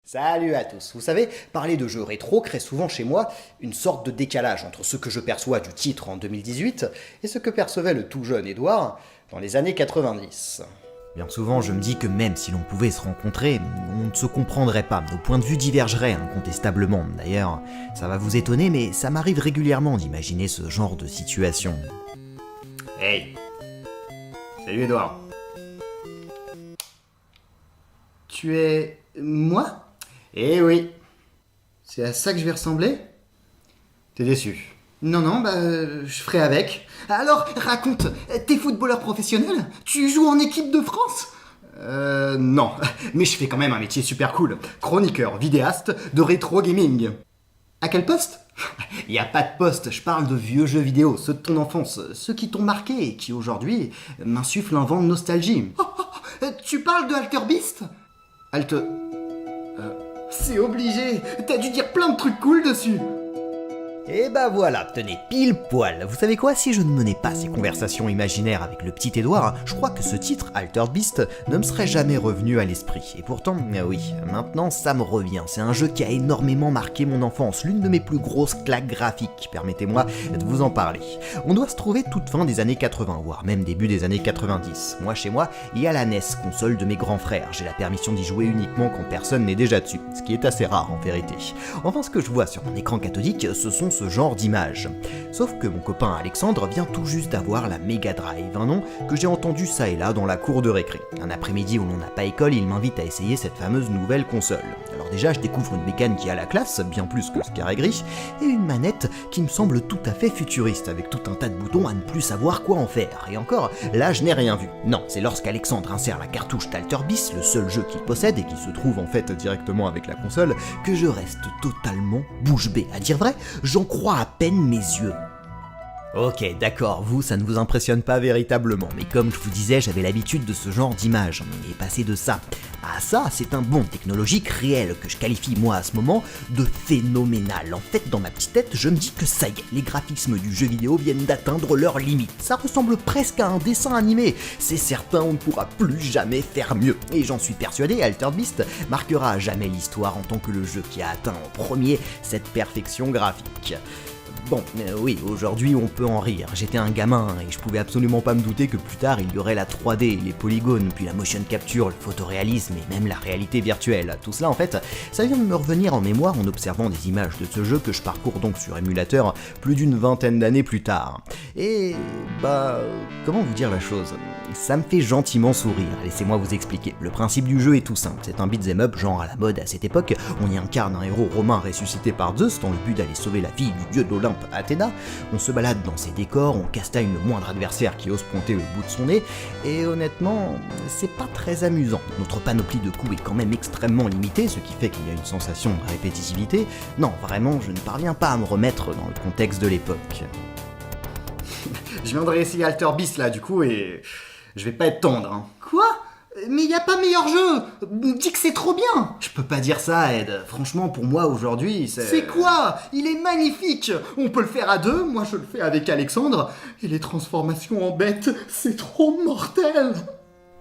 Salut à tous. Vous savez, parler de jeux rétro crée souvent chez moi une sorte de décalage entre ce que je perçois du titre en 2018 et ce que percevait le tout jeune Edouard dans les années 90. Bien souvent, je me dis que même si l'on pouvait se rencontrer, on ne se comprendrait pas, nos points de vue divergeraient incontestablement. D'ailleurs, ça va vous étonner, mais ça m'arrive régulièrement d'imaginer ce genre de situation. Hey. Salut Edouard. Tu es... moi ? Eh oui. C'est à ça que je vais ressembler ? T'es déçu ? Non, je ferai avec. Alors, raconte, t'es footballeur professionnel ? Tu joues en équipe de France ? Non, mais je fais quand même un métier super cool. Chroniqueur, vidéaste de rétro gaming. À quel poste ? Y a pas de poste, je parle de vieux jeux vidéo, ceux de ton enfance, ceux qui t'ont marqué et qui aujourd'hui m'insufflent un vent de nostalgie. Tu parles de Alter Beast ? C'est obligé, t'as dû dire plein de trucs cool dessus. Et bah voilà, tenez, pile poil. Vous savez quoi, si je ne menais pas ces conversations imaginaires avec le petit Édouard, je crois que ce titre, Altered Beast, ne me serait jamais revenu à l'esprit. Et pourtant, oui, maintenant ça me revient. C'est un jeu qui a énormément marqué mon enfance, l'une de mes plus grosses claques graphiques, permettez-moi de vous en parler. On doit se trouver toute fin des années 80, voire même début des années 90. Moi, chez moi, il y a la NES, console de mes grands frères. J'ai la permission d'y jouer uniquement quand personne n'est déjà dessus, ce qui est assez rare en vérité. Enfin, ce que je vois sur mon écran cathodique, ce sont ce genre d'images. Sauf que mon copain Alexandre vient tout juste d'avoir la Mega Drive, un nom que j'ai entendu ça et là dans la cour de récré. Un après-midi où l'on n'a pas école, il m'invite à essayer cette fameuse nouvelle console. Alors déjà, je découvre une bécane qui a la classe, bien plus que ce carré gris, et une manette qui me semble tout à fait futuriste, avec tout un tas de boutons à ne plus savoir quoi en faire. Et encore, là je n'ai rien vu. Non, c'est lorsqu'Alexandre insère la cartouche d'Alter Beast, le seul jeu qu'il possède et qui se trouve en fait directement avec la console, que je reste totalement bouche bée. À dire vrai, j'en crois à peine mes yeux. Ok, d'accord, vous, ça ne vous impressionne pas véritablement, mais comme je vous disais, j'avais l'habitude de ce genre d'image, et passer de ça à ça, c'est un bond technologique réel que je qualifie moi à ce moment de phénoménal. En fait, dans ma petite tête, je me dis que ça y est, les graphismes du jeu vidéo viennent d'atteindre leurs limites. Ça ressemble presque à un dessin animé. C'est certain, on ne pourra plus jamais faire mieux. Et j'en suis persuadé, Altered Beast marquera à jamais l'histoire en tant que le jeu qui a atteint en premier cette perfection graphique. Bon, oui, aujourd'hui on peut en rire. J'étais un gamin et je pouvais absolument pas me douter que plus tard il y aurait la 3D, les polygones, puis la motion capture, le photoréalisme et même la réalité virtuelle. Tout cela en fait, ça vient de me revenir en mémoire en observant des images de ce jeu que je parcours donc sur émulateur plus d'une vingtaine d'années plus tard. Et comment vous dire la chose ? Ça me fait gentiment sourire, laissez-moi vous expliquer. Le principe du jeu est tout simple, c'est un beat'em up genre à la mode à cette époque, on y incarne un héros romain ressuscité par Zeus dans le but d'aller sauver la fille du dieu de l'Olympe, Athéna. On se balade dans ses décors, on castagne le moindre adversaire qui ose pointer le bout de son nez, et honnêtement, c'est pas très amusant. Notre panoplie de coups est quand même extrêmement limitée, ce qui fait qu'il y a une sensation de répétitivité. Non, vraiment, je ne parviens pas à me remettre dans le contexte de l'époque. Je viens de réessayer Alter Beast là du coup et... je vais pas être tendre, hein. Quoi ? Mais y a pas meilleur jeu ! Dis que c'est trop bien ! Je peux pas dire ça, Ed. Franchement, pour moi, aujourd'hui, c'est... C'est quoi ? Il est magnifique ! On peut le faire à deux, moi je le fais avec Alexandre, et les transformations en bêtes, c'est trop mortel !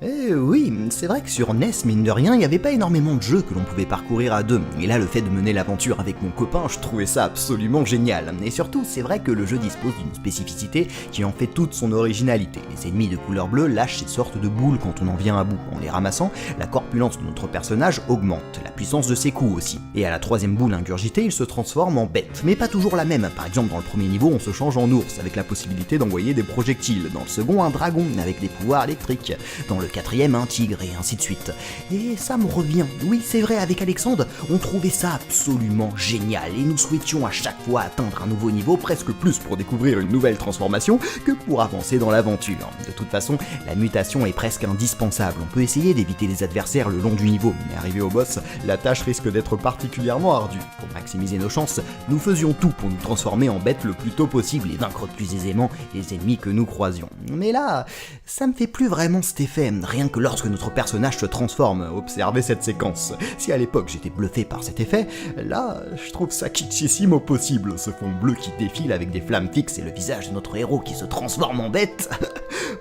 Eh oui, c'est vrai que sur NES, mine de rien, il n'y avait pas énormément de jeux que l'on pouvait parcourir à deux. Et là, le fait de mener l'aventure avec mon copain, je trouvais ça absolument génial. Et surtout, c'est vrai que le jeu dispose d'une spécificité qui en fait toute son originalité. Les ennemis de couleur bleue lâchent ces sortes de boules quand on en vient à bout. En les ramassant, la corpulence de notre personnage augmente, la puissance de ses coups aussi. Et à la troisième boule ingurgitée, il se transforme en bête. Mais pas toujours la même. Par exemple, dans le premier niveau, on se change en ours, avec la possibilité d'envoyer des projectiles. Dans le second, un dragon, avec des pouvoirs électriques. Dans le quatrième, un tigre, et ainsi de suite. Et ça me revient. Oui, c'est vrai, avec Alexandre, on trouvait ça absolument génial, et nous souhaitions à chaque fois atteindre un nouveau niveau, presque plus pour découvrir une nouvelle transformation que pour avancer dans l'aventure. De toute façon, la mutation est presque indispensable. On peut essayer d'éviter les adversaires le long du niveau, mais arrivé au boss, la tâche risque d'être particulièrement ardue. Pour maximiser nos chances, nous faisions tout pour nous transformer en bêtes le plus tôt possible et vaincre plus aisément les ennemis que nous croisions. Mais là, ça me fait plus vraiment cet effet, rien que lorsque notre personnage se transforme. Observez cette séquence. Si à l'époque j'étais bluffé par cet effet, là, je trouve ça kitschissime au possible. Ce fond bleu qui défile avec des flammes fixes et le visage de notre héros qui se transforme en bête.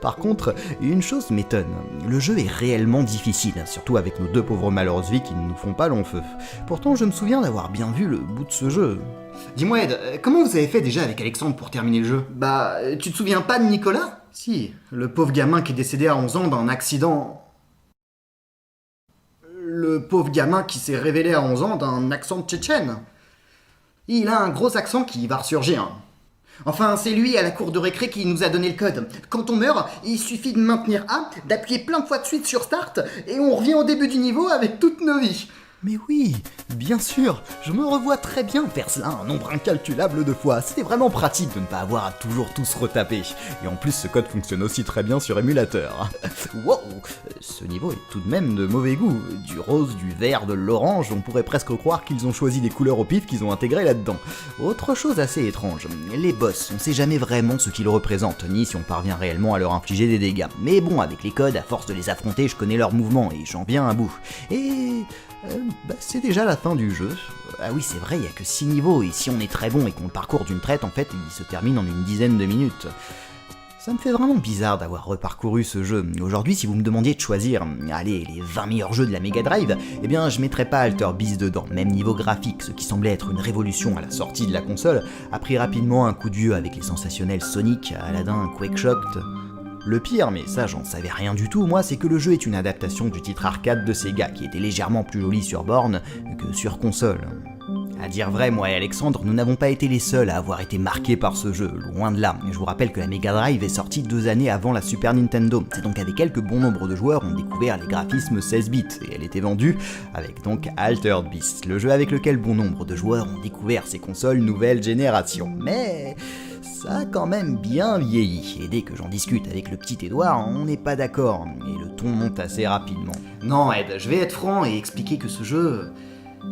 Par contre, une chose m'étonne, le jeu est réellement difficile, surtout avec nos deux pauvres malheureuses vies qui ne nous font pas long feu. Pourtant, je me souviens d'avoir bien vu le bout de ce jeu. Dis-moi Ed, comment vous avez fait déjà avec Alexandre pour terminer le jeu? Bah, tu te souviens pas de Nicolas? Si, le pauvre gamin qui est décédé à 11 ans d'un accident... Le pauvre gamin qui s'est révélé à 11 ans d'un accent tchétchène. Il a un gros accent qui va ressurgir. Enfin, c'est lui à la cour de récré qui nous a donné le code. Quand on meurt, il suffit de maintenir A, d'appuyer plein de fois de suite sur Start, et on revient au début du niveau avec toutes nos vies. Mais oui, bien sûr, je me revois très bien faire cela un nombre incalculable de fois. C'était vraiment pratique de ne pas avoir à toujours tout se retaper. Et en plus, ce code fonctionne aussi très bien sur émulateur. Wow, ce niveau est tout de même de mauvais goût. Du rose, du vert, de l'orange, on pourrait presque croire qu'ils ont choisi des couleurs au pif qu'ils ont intégrées là-dedans. Autre chose assez étrange, les boss, on sait jamais vraiment ce qu'ils représentent, ni si on parvient réellement à leur infliger des dégâts. Mais bon, avec les codes, à force de les affronter, je connais leurs mouvements et j'en viens à bout. Et... c'est déjà la fin du jeu. Ah oui, c'est vrai, il y a que 6 niveaux, et si on est très bon et qu'on le parcourt d'une traite, en fait, il se termine en une dizaine de minutes. Ça me fait vraiment bizarre d'avoir reparcouru ce jeu. Aujourd'hui, si vous me demandiez de choisir, allez, les 20 meilleurs jeux de la Mega Drive, eh bien, je mettrais pas Alter Beast dedans. Même niveau graphique, ce qui semblait être une révolution à la sortie de la console, a pris rapidement un coup de vieux avec les sensationnels Sonic, Aladdin, QuakeShock... Le pire, mais ça j'en savais rien du tout moi, c'est que le jeu est une adaptation du titre arcade de Sega, qui était légèrement plus joli sur borne que sur console. À dire vrai, moi et Alexandre, nous n'avons pas été les seuls à avoir été marqués par ce jeu, loin de là. Je vous rappelle que la Mega Drive est sortie 2 années avant la Super Nintendo. C'est donc avec elle que bon nombre de joueurs ont découvert les graphismes 16 bits, et elle était vendue avec donc Altered Beast, le jeu avec lequel bon nombre de joueurs ont découvert ces consoles nouvelle génération. Mais... ça a quand même bien vieilli, et dès que j'en discute avec le petit Édouard, on n'est pas d'accord, et le ton monte assez rapidement. Non Ed, je vais être franc et expliquer que ce jeu...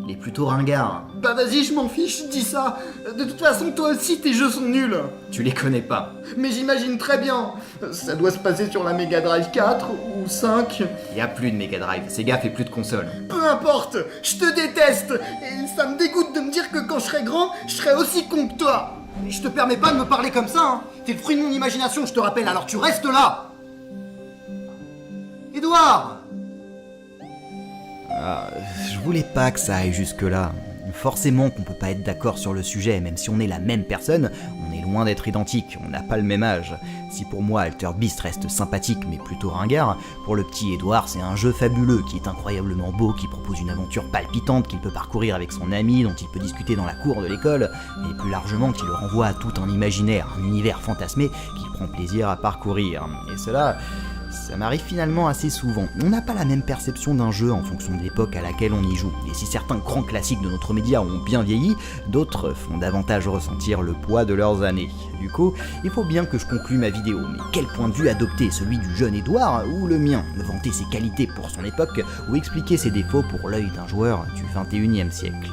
il est plutôt ringard. Bah vas-y, je m'en fiche, dis ça. De toute façon, toi aussi, tes jeux sont nuls. Tu les connais pas. Mais j'imagine très bien. Ça doit se passer sur la Mega Drive 4 ou 5. Y a plus de Mega Drive, Sega fait plus de consoles. Peu importe, je te déteste. Et ça me dégoûte de me dire que quand je serai grand, je serai aussi con que toi. Et je te permets pas de me parler comme ça, hein. T'es le fruit de mon imagination, je te rappelle, alors tu restes là. Édouard! Ah, je voulais pas que ça aille jusque-là. Forcément qu'on peut pas être d'accord sur le sujet, même si on est la même personne, on est loin d'être identique, on n'a pas le même âge. Si pour moi Altered Beast reste sympathique mais plutôt ringard, pour le petit Édouard c'est un jeu fabuleux qui est incroyablement beau, qui propose une aventure palpitante qu'il peut parcourir avec son ami, dont il peut discuter dans la cour de l'école, et plus largement qui le renvoie à tout un imaginaire, un univers fantasmé qu'il prend plaisir à parcourir. Et cela... ça m'arrive finalement assez souvent. On n'a pas la même perception d'un jeu en fonction de l'époque à laquelle on y joue. Et si certains grands classiques de notre média ont bien vieilli, d'autres font davantage ressentir le poids de leurs années. Du coup, il faut bien que je conclue ma vidéo. Mais quel point de vue adopter, celui du jeune Édouard ou le mien? Vanter ses qualités pour son époque ou expliquer ses défauts pour l'œil d'un joueur du 21e siècle?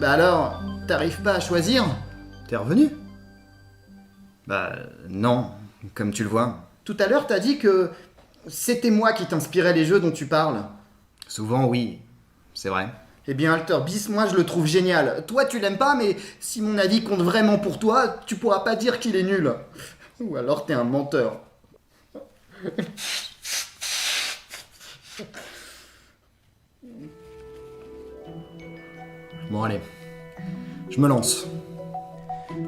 Bah alors, t'arrives pas à choisir? T'es revenu? Bah non, comme tu le vois. Tout à l'heure, t'as dit que c'était moi qui t'inspirais les jeux dont tu parles. Souvent, oui, c'est vrai. Eh bien, Alter Beast, moi, je le trouve génial. Toi, tu l'aimes pas, mais si mon avis compte vraiment pour toi, tu pourras pas dire qu'il est nul. Ou alors, t'es un menteur. Bon, allez, je me lance.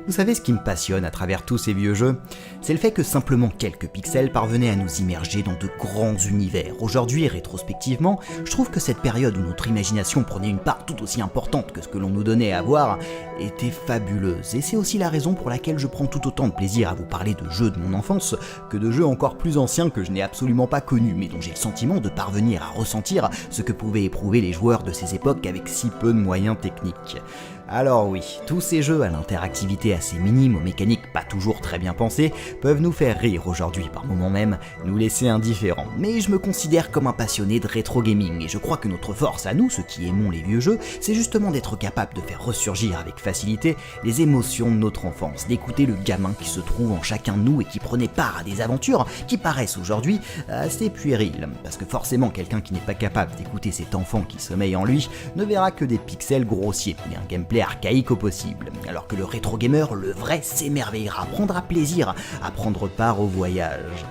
Vous savez ce qui me passionne à travers tous ces vieux jeux? C'est le fait que simplement quelques pixels parvenaient à nous immerger dans de grands univers. Aujourd'hui, rétrospectivement, je trouve que cette période où notre imagination prenait une part tout aussi importante que ce que l'on nous donnait à voir était fabuleuse. Et c'est aussi la raison pour laquelle je prends tout autant de plaisir à vous parler de jeux de mon enfance que de jeux encore plus anciens que je n'ai absolument pas connus, mais dont j'ai le sentiment de parvenir à ressentir ce que pouvaient éprouver les joueurs de ces époques avec si peu de moyens techniques. Alors oui, tous ces jeux à l'interactivité assez minime, aux mécaniques pas toujours très bien pensées, peuvent nous faire rire aujourd'hui, par moments même, nous laisser indifférents. Mais je me considère comme un passionné de rétro gaming, et je crois que notre force à nous, ceux qui aimons les vieux jeux, c'est justement d'être capable de faire ressurgir avec facilité les émotions de notre enfance, d'écouter le gamin qui se trouve en chacun de nous et qui prenait part à des aventures qui paraissent aujourd'hui assez puériles. Parce que forcément, quelqu'un qui n'est pas capable d'écouter cet enfant qui sommeille en lui ne verra que des pixels grossiers et un gameplay archaïque au possible, alors que le rétro gamer, le vrai, s'émerveillera, prendra plaisir à prendre part au voyage.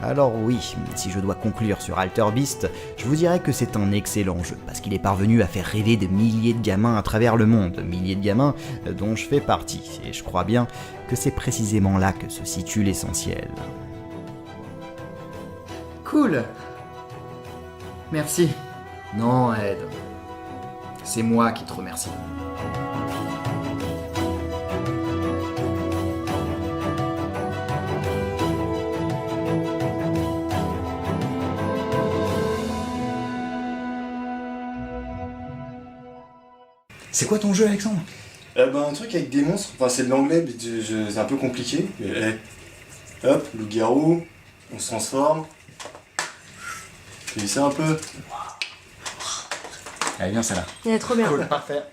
Alors oui, si je dois conclure sur Altered Beast, je vous dirais que c'est un excellent jeu, parce qu'il est parvenu à faire rêver des milliers de gamins à travers le monde, milliers de gamins dont je fais partie, et je crois bien que c'est précisément là que se situe l'essentiel. Cool. Merci. Non, Ed. C'est moi qui te remercie. C'est quoi ton jeu, Alexandre? Un truc avec des monstres, enfin c'est de l'anglais, mais c'est un peu compliqué. Mais, hop, loup-garou, on se transforme. Puis ça un peu. Allez, viens, celle-là. Il est trop bien. Cool, parfait.